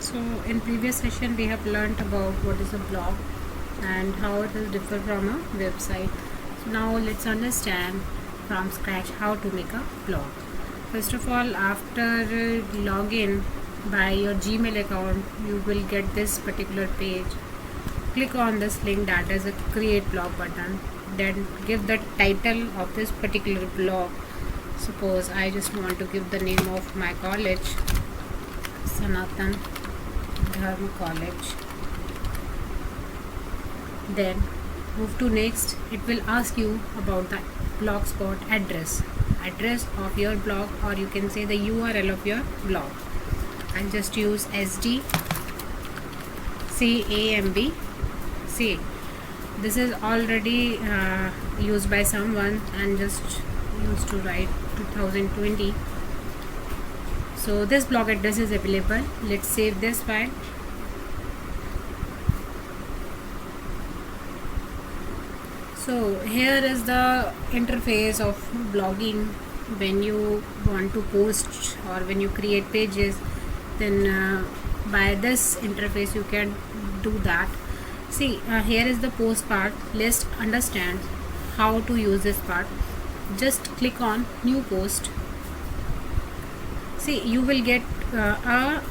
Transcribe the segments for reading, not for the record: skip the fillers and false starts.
So in previous session we have learnt about what is a blog and how it will differ from a website. So now let's understand from scratch how to make a blog. First of all, after login by your Gmail account, you will get this particular page. Click on this link, that is a create blog button. Then give the title of this particular blog. Suppose I just want to give the name of my college, Sanatan Dharma College. Then move to next. It will ask you about the blogspot address of your blog, or you can say the URL of your blog. I'll just use SD CAMB. See, this is already used by someone and just used to write 2020. So this blog address is available. Let's save this file. So here is the interface of blogging. When you want to post or when you create pages, then by this interface you can do that. See, here is the post part. Let's understand how to use this part. Just click on new post. See, you will get a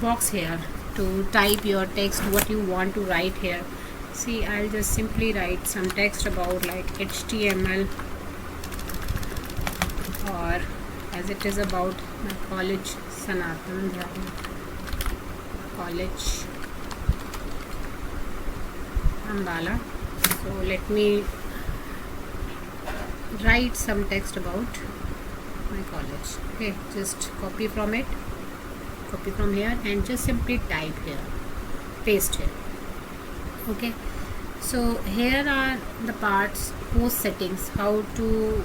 box here to type your text, what you want to write here. See, I'll just simply write some text about like HTML, or as it is about my college, Sanatan Dharma College, Ambala. So let me write some text about my college. Okay, just copy from here and just simply type here, paste here. Okay, so here are the parts, post settings, how to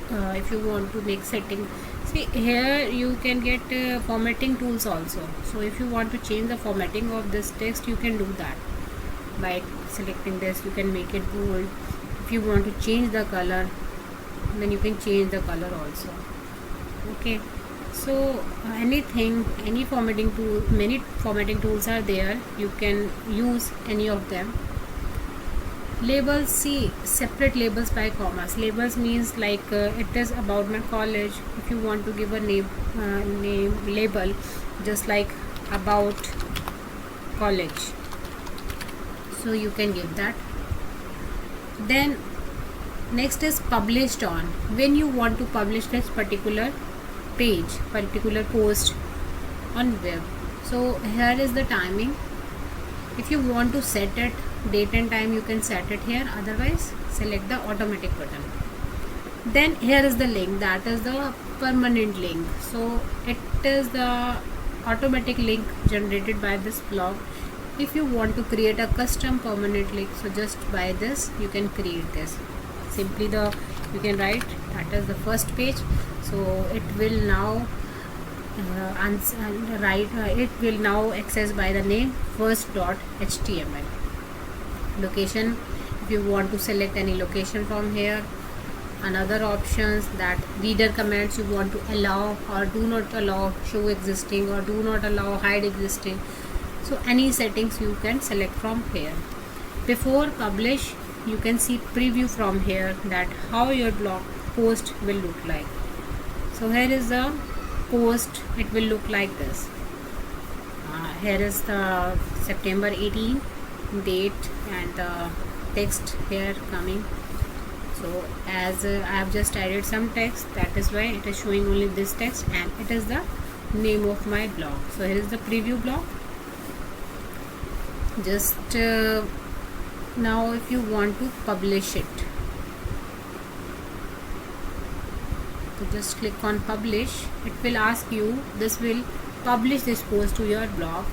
if you want to make setting. See, here you can get formatting tools also. So if you want to change the formatting of this text, you can do that by selecting this. You can make it bold. If you want to change the color, then you can change the color also. Okay, so any formatting tool, many formatting tools are there. You can use any of them. Labels, see, separate labels by commas. Labels means like it is about my college. If you want to give a name label, just like about college, so you can give that. Then next is published on. When you want to publish this particular page, particular post on web, so here is the timing. If you want to set it, date and time, you can set it here. Otherwise, select the automatic button. Then here is the link, that is the permanent link. So it is the automatic link generated by this blog. If you want to create a custom permanent link, so just by this you can create this. Simply you can write that is the first page. So it will now it will now access by the name first.html. Location, if you want to select any location from here. Another options, that reader comments you want to allow or do not allow, show existing or do not allow, hide existing. So any settings you can select from here. Before publish, you can see preview from here, that how your blog post will look like. So here is the post, it will look like this. Here is the September 18 date and the text here coming. So as I have just added some text, that is why it is showing only this text, and it is the name of my blog. So here is the preview blog. Just now if you want to publish it, so just click on publish. It will ask you, this will publish this post to your blog,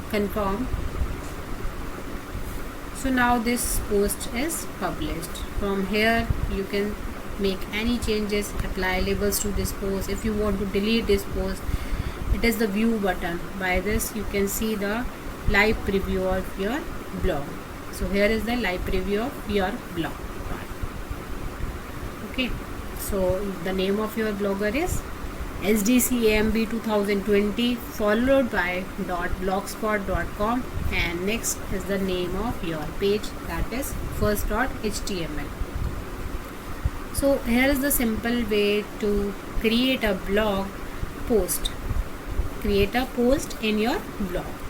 confirm. So now this post is published. From here you can make any changes, apply labels to this post. If you want to delete this post, it is the view button. By this you can see the live preview of your blog. So here is the live preview of your blog part. Okay, so the name of your blogger is SDCAMB 2020 followed by .blogspot.com, and next is the name of your page, that is first.html. So here is the simple way to create a blog post. Create a post in your blog.